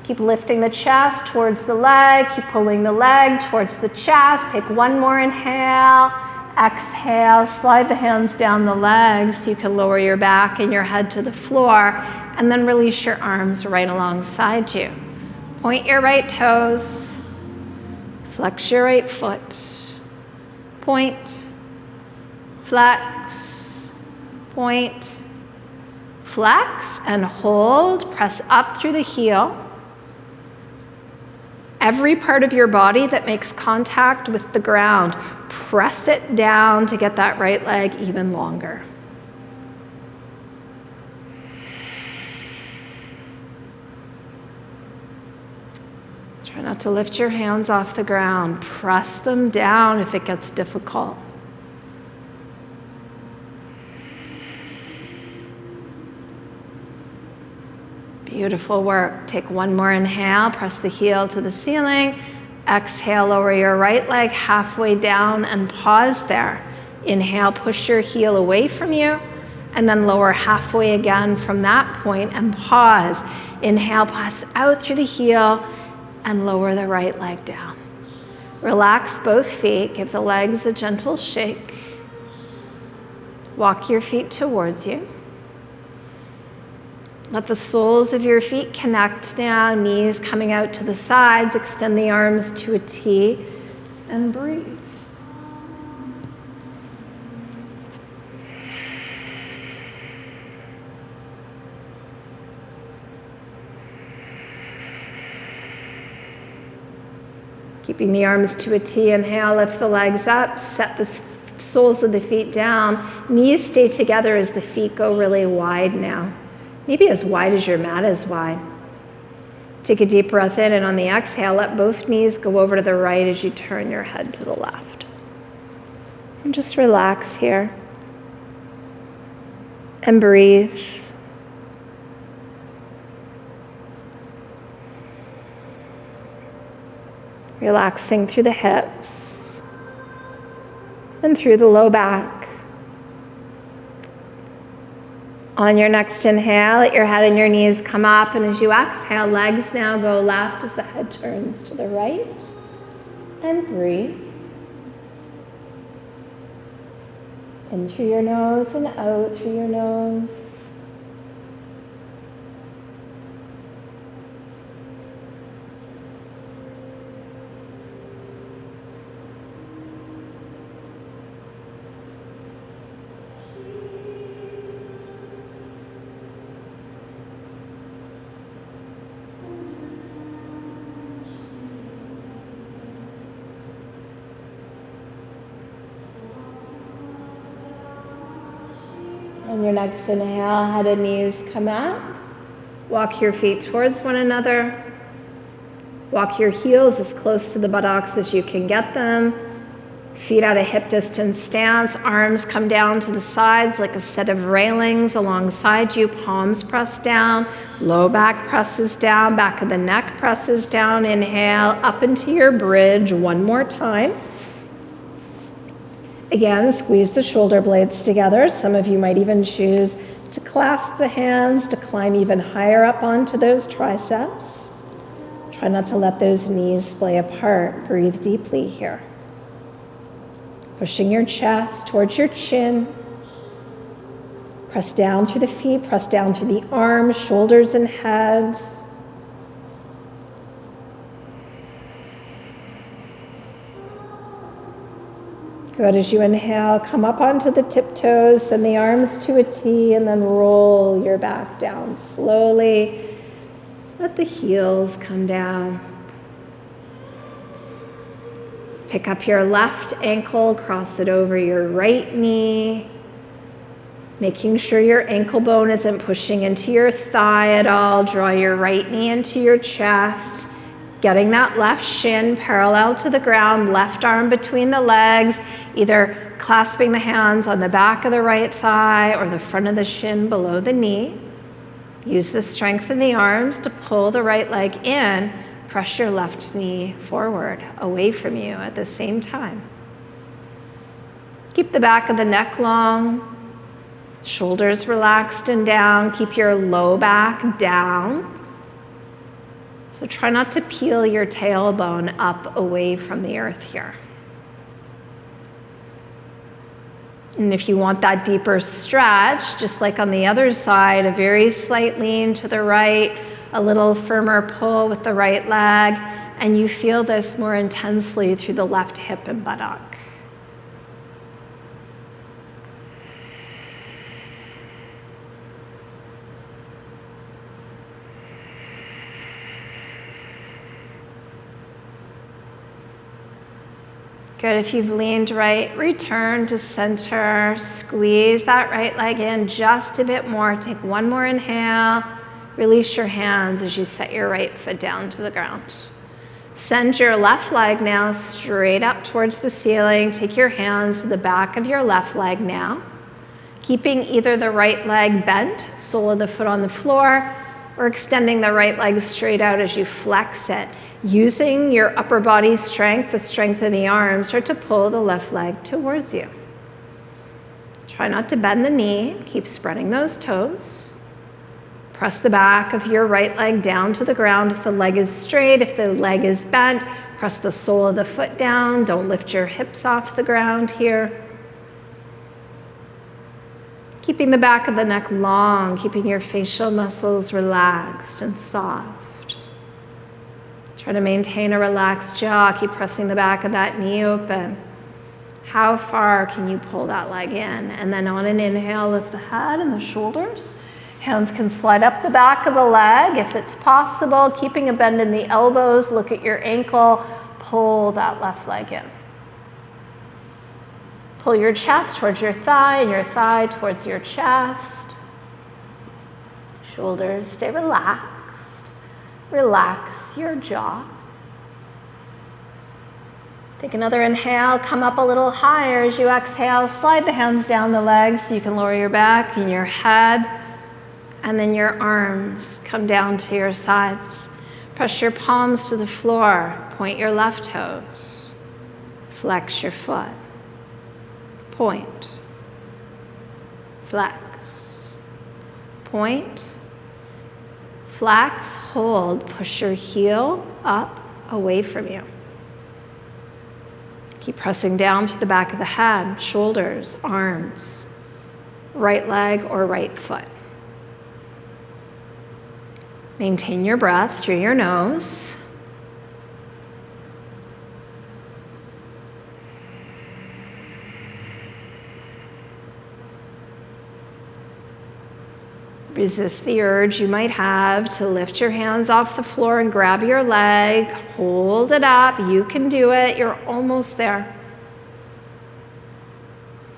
Keep lifting the chest towards the leg. Keep pulling the leg towards the chest. Take one more inhale. Exhale. Slide the hands down the legs so you can lower your back and your head to the floor. And then release your arms right alongside you. Point your right toes. Flex your right foot. Point. Flex. Point. Flex and hold. Press up through the heel. Every part of your body that makes contact with the ground, press it down to get that right leg even longer. Try not to lift your hands off the ground. Press them down if it gets difficult. Beautiful work. Take one more inhale, press the heel to the ceiling. Exhale, lower your right leg halfway down and pause there. Inhale, push your heel away from you, and then lower halfway again from that point and pause. Inhale, pass out through the heel and lower the right leg down. Relax both feet, give the legs a gentle shake. Walk your feet towards you. Let the soles of your feet connect now, knees coming out to the sides. Extend the arms to a T and breathe. Keeping the arms to a T, inhale, lift the legs up, set the soles of the feet down. Knees stay together as the feet go really wide now. Maybe as wide as your mat is wide. Take a deep breath in, and on the exhale, let both knees go over to the right as you turn your head to the left. And just relax here. And breathe. Relaxing through the hips and through the low back. On your next inhale, let your head and your knees come up, and as you exhale, legs now go left as the head turns to the right. And breathe. In through your nose and out through your nose. On your next inhale, head and knees come up. Walk your feet towards one another. Walk your heels as close to the buttocks as you can get them. Feet at a hip distance stance. Arms come down to the sides like a set of railings alongside you. Palms press down. Low back presses down. Back of the neck presses down. Inhale up into your bridge one more time. Again, squeeze the shoulder blades together. Some of you might even choose to clasp the hands to climb even higher up onto those triceps. Try not to let those knees splay apart. Breathe deeply here. Pushing your chest towards your chin. Press down through the feet, press down through the arms, shoulders, and head. Good. As you inhale, come up onto the tiptoes, send the arms to a T, and then roll your back down slowly. Let the heels come down. Pick up your left ankle, cross it over your right knee, making sure your ankle bone isn't pushing into your thigh at all. Draw your right knee into your chest, getting that left shin parallel to the ground, left arm between the legs, either clasping the hands on the back of the right thigh or the front of the shin below the knee. Use the strength in the arms to pull the right leg in. Press your left knee forward, away from you at the same time. Keep the back of the neck long, shoulders relaxed and down. Keep your low back down. So try not to peel your tailbone up away from the earth here. And if you want that deeper stretch, just like on the other side, a very slight lean to the right, a little firmer pull with the right leg, and you feel this more intensely through the left hip and buttock. Good. If you've leaned right, return to center. Squeeze that right leg in just a bit more. Take one more inhale. Release your hands as you set your right foot down to the ground. Send your left leg now straight up towards the ceiling. Take your hands to the back of your left leg now. Keeping either the right leg bent, sole of the foot on the floor, or extending the right leg straight out as you flex it. Using your upper body strength, the strength of the arms, start to pull the left leg towards you. Try not to bend the knee. Keep spreading those toes. Press the back of your right leg down to the ground if the leg is straight. If the leg is bent, press the sole of the foot down. Don't lift your hips off the ground here. Keeping the back of the neck long, keeping your facial muscles relaxed and soft. Try to maintain a relaxed jaw. Keep pressing the back of that knee open. How far can you pull that leg in? And then on an inhale, lift the head and the shoulders. Hands can slide up the back of the leg if it's possible. Keeping a bend in the elbows. Look at your ankle. Pull that left leg in. Pull your chest towards your thigh and your thigh towards your chest. Shoulders stay relaxed. relax your jaw. Take another inhale, come up a little higher. As you exhale, slide the hands down the legs so you can lower your back and your head. And then your arms come down to your sides. Press your palms to the floor. Point your left toes. Flex your foot. Point. Flex. Point. Flex. Hold. Push your heel up away from you. Keep pressing down through the back of the head, shoulders, arms, right leg or right foot. Maintain your breath through your nose. Resist the urge you might have to lift your hands off the floor and grab your leg. Hold it up. You can do it. You're almost there.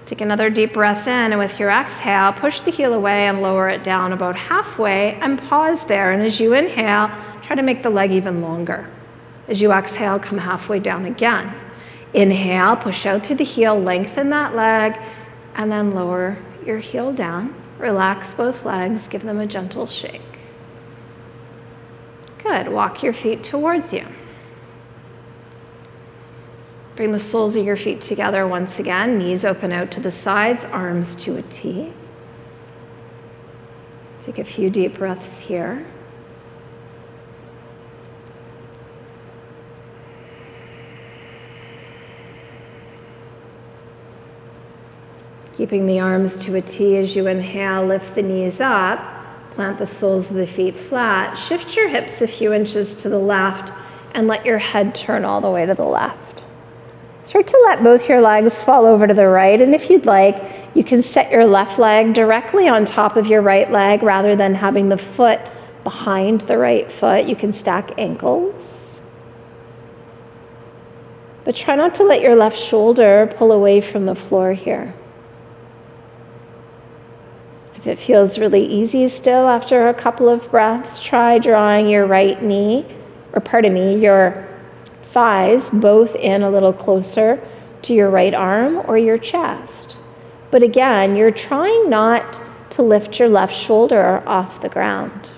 Take another deep breath in, and with your exhale, push the heel away and lower it down about halfway and pause there. And as you inhale, try to make the leg even longer. As you exhale, come halfway down again. Inhale, push out through the heel, lengthen that leg, and then lower your heel down. Relax both legs, give them a gentle shake. Good, walk your feet towards you. Bring the soles of your feet together once again, knees open out to the sides, arms to a T. Take a few deep breaths here. Keeping the arms to a T as you inhale, lift the knees up, plant the soles of the feet flat, shift your hips a few inches to the left, and let your head turn all the way to the left. Start to let both your legs fall over to the right, and if you'd like, you can set your left leg directly on top of your right leg rather than having the foot behind the right foot. You can stack ankles. But try not to let your left shoulder pull away from the floor here. If it feels really easy still after a couple of breaths, try drawing your your thighs both in a little closer to your right arm or your chest. But again, you're trying not to lift your left shoulder off the ground.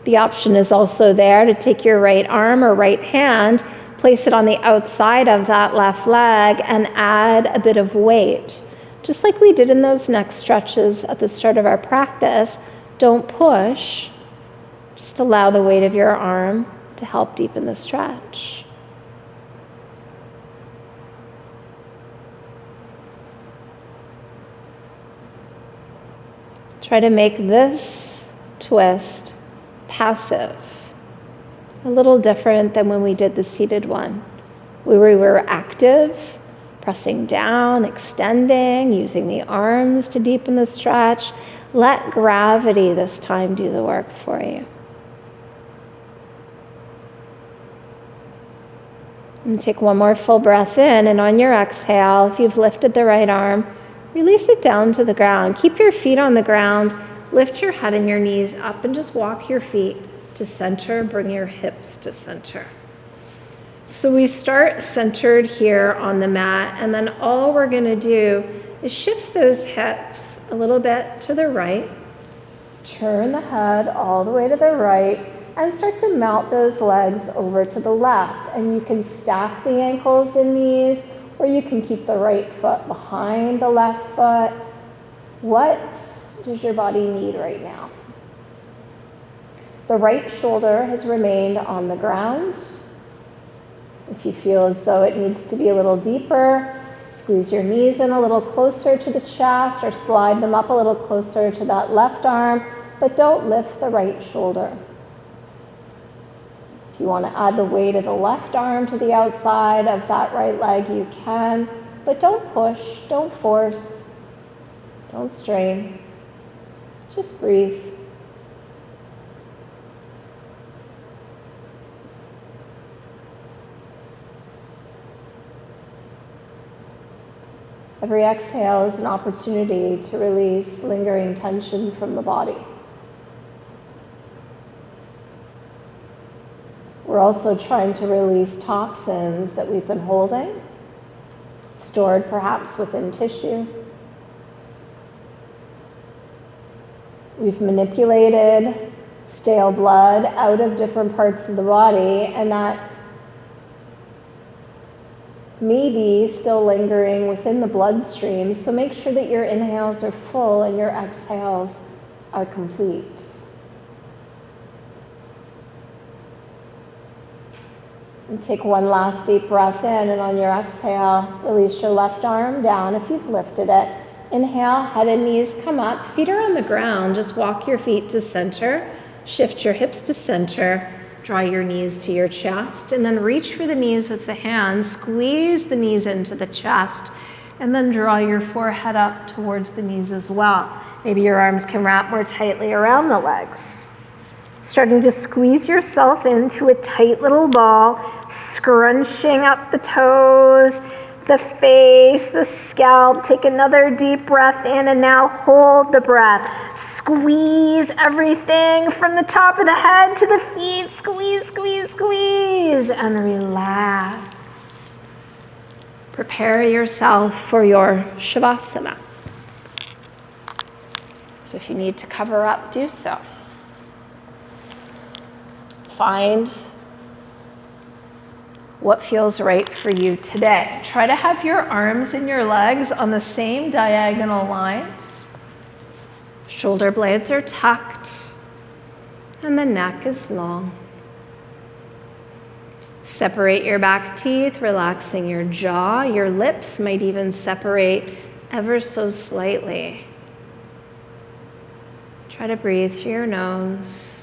The option is also there to take your right arm or right hand, place it on the outside of that left leg, and add a bit of weight. Just like we did in those neck stretches at the start of our practice, don't push. Just allow the weight of your arm to help deepen the stretch. Try to make this twist passive, a little different than when we did the seated one, where we were active, pressing down, extending, using the arms to deepen the stretch. Let gravity this time do the work for you. And take one more full breath in, and on your exhale, if you've lifted the right arm, release it down to the ground. Keep your feet on the ground, lift your head and your knees up, and just walk your feet to center, bring your hips to center. So we start centered here on the mat, and then all we're gonna do is shift those hips a little bit to the right, turn the head all the way to the right, and start to melt those legs over to the left. And you can stack the ankles and knees, or you can keep the right foot behind the left foot. What does your body need right now? The right shoulder has remained on the ground. If you feel as though it needs to be a little deeper, squeeze your knees in a little closer to the chest or slide them up a little closer to that left arm, but don't lift the right shoulder. If you want to add the weight of the left arm to the outside of that right leg, you can, but don't push, don't force, don't strain. Just breathe. Every exhale is an opportunity to release lingering tension from the body. We're also trying to release toxins that we've been holding, stored perhaps within tissue. We've manipulated stale blood out of different parts of the body, and that may be still lingering within the bloodstream. So make sure that your inhales are full and your exhales are complete. And take one last deep breath in, and on your exhale, release your left arm down if you've lifted it. Inhale, head and knees come up, feet are on the ground. Just walk your feet to center, shift your hips to center, draw your knees to your chest, and then reach for the knees with the hands, squeeze the knees into the chest, and then draw your forehead up towards the knees as well. Maybe your arms can wrap more tightly around the legs. Starting to squeeze yourself into a tight little ball, scrunching up the toes, the face, the scalp. Take another deep breath in, and now hold the breath. Squeeze everything from the top of the head to the feet. Squeeze, squeeze, squeeze, and relax. Prepare yourself for your Shavasana. So if you need to cover up, do so. Find what feels right for you today. Try to have your arms and your legs on the same diagonal lines. Shoulder blades are tucked, and the neck is long. Separate your back teeth, relaxing your jaw. Your lips might even separate ever so slightly. Try to breathe through your nose.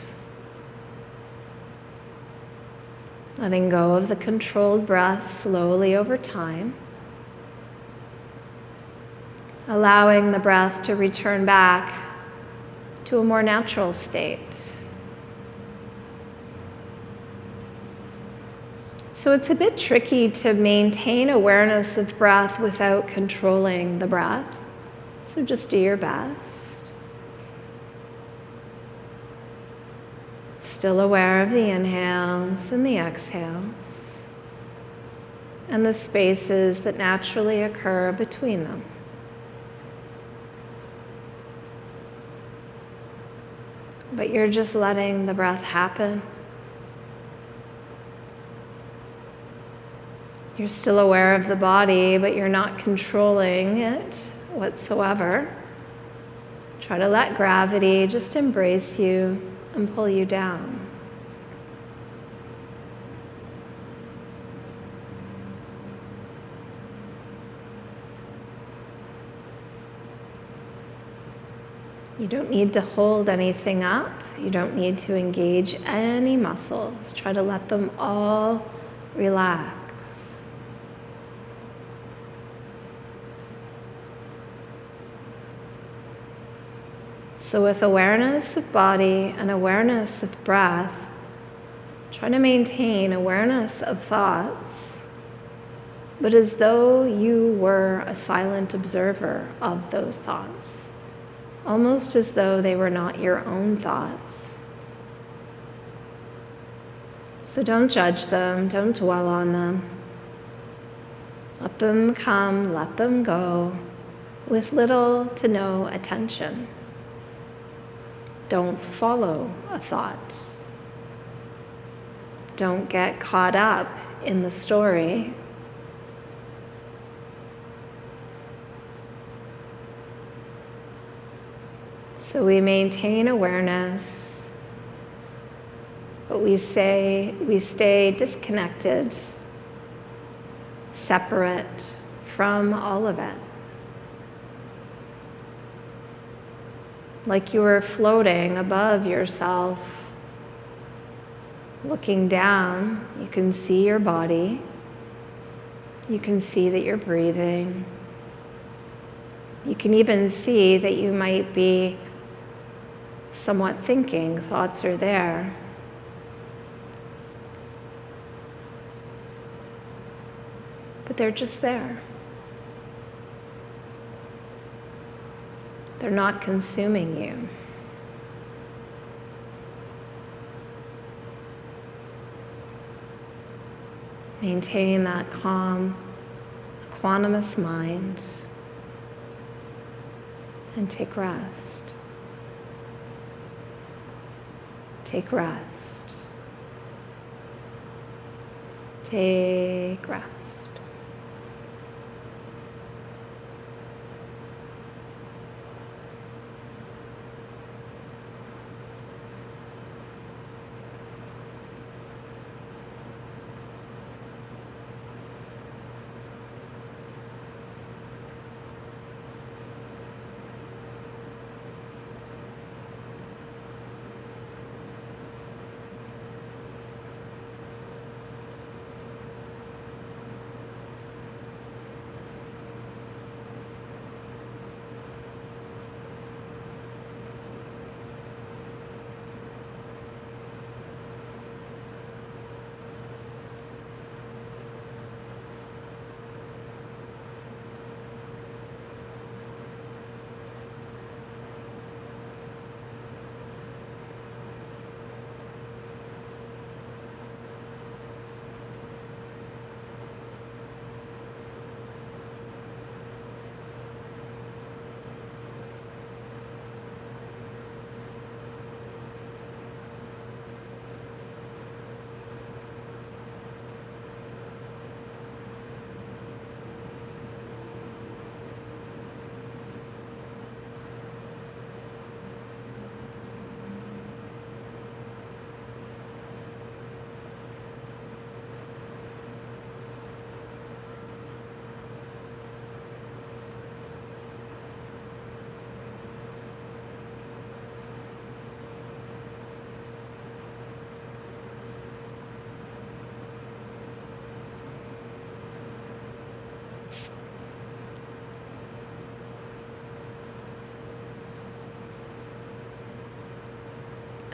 Letting go of the controlled breath slowly over time. Allowing the breath to return back to a more natural state. So it's a bit tricky to maintain awareness of breath without controlling the breath. So just do your best. Still aware of the inhales and the exhales, and the spaces that naturally occur between them. But you're just letting the breath happen. You're still aware of the body, but you're not controlling it whatsoever. Try to let gravity just embrace you and pull you down. You don't need to hold anything up. You don't need to engage any muscles. Try to let them all relax. So with awareness of body and awareness of breath, try to maintain awareness of thoughts, but as though you were a silent observer of those thoughts, almost as though they were not your own thoughts. So don't judge them, don't dwell on them. Let them come, let them go, with little to no attention. Don't follow a thought. Don't get caught up in the story. So we maintain awareness, but we stay disconnected, separate from all of it. Like you were floating above yourself, looking down. You can see your body. You can see that you're breathing. You can even see that you might be somewhat thinking. Thoughts are there. But they're just there. They're not consuming you. Maintain that calm, equanimous mind, and take rest. Take rest. Take rest.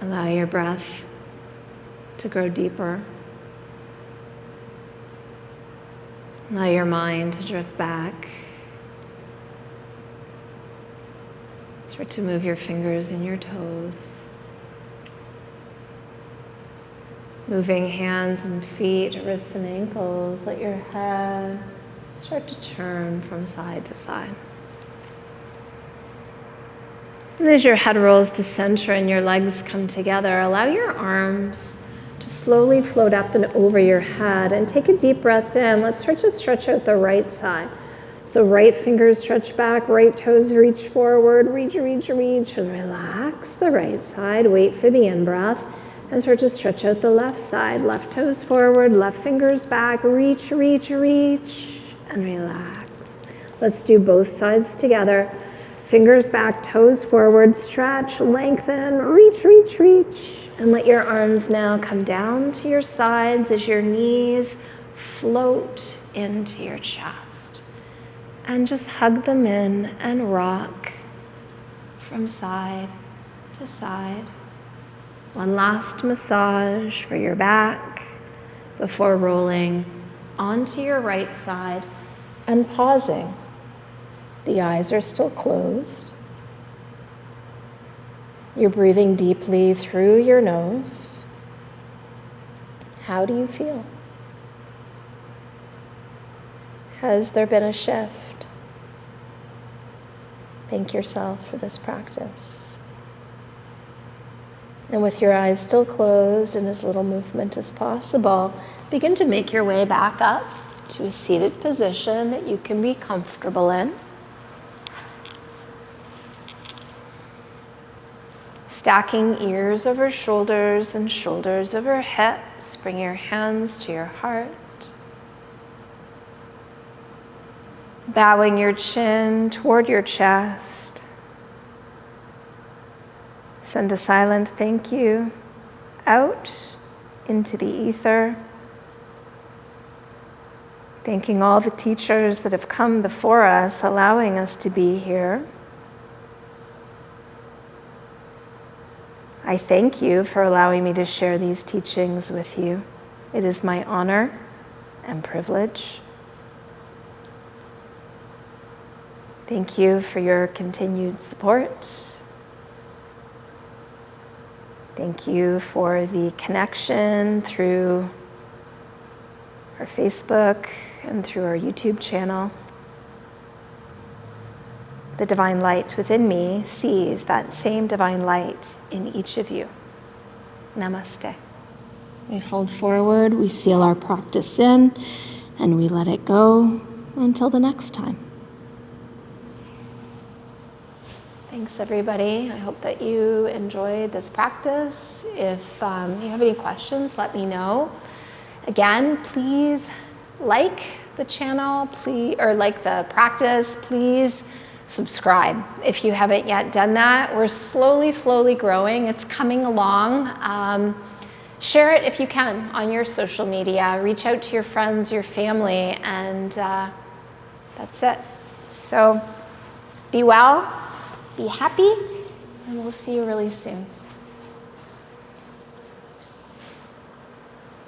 Allow your breath to grow deeper. Allow your mind to drift back. Start to move your fingers and your toes. Moving hands and feet, wrists and ankles. Let your head start to turn from side to side. And as your head rolls to center and your legs come together, allow your arms to slowly float up and over your head, and take a deep breath in. Let's start to stretch out the right side. So right fingers stretch back, right toes reach forward, reach, and relax the right side. Wait for the in-breath, and start to stretch out the left side. Left toes forward, left fingers back, reach, and relax. Let's do both sides together. Fingers back, toes forward, stretch, lengthen, reach, and let your arms now come down to your sides as your knees float into your chest. And just hug them in and rock from side to side. One last massage for your back before rolling onto your right side and pausing. The eyes are still closed. You're breathing deeply through your nose. How do you feel? Has there been a shift? Thank yourself for this practice. And with your eyes still closed and as little movement as possible, begin to make your way back up to a seated position that you can be comfortable in. Stacking ears over shoulders and shoulders over hips. Bring your hands to your heart. Bowing your chin toward your chest. Send a silent thank you out into the ether. Thanking all the teachers that have come before us, allowing us to be here. I thank you for allowing me to share these teachings with you. It is my honor and privilege. Thank you for your continued support. Thank you for the connection through our Facebook, and through our YouTube channel. The divine light within me sees that same divine light in each of you. Namaste. We fold forward, we seal our practice in, and we let it go until the next time. Thanks, everybody. I hope that you enjoyed this practice. If you have any questions, let me know. Again, please like the channel, or like the practice. Please subscribe if you haven't yet done that. We're slowly growing. It's coming along. Share it if you can on your social media. Reach out to your friends, your family, and that's it. So be well, be happy, and we'll see you really soon.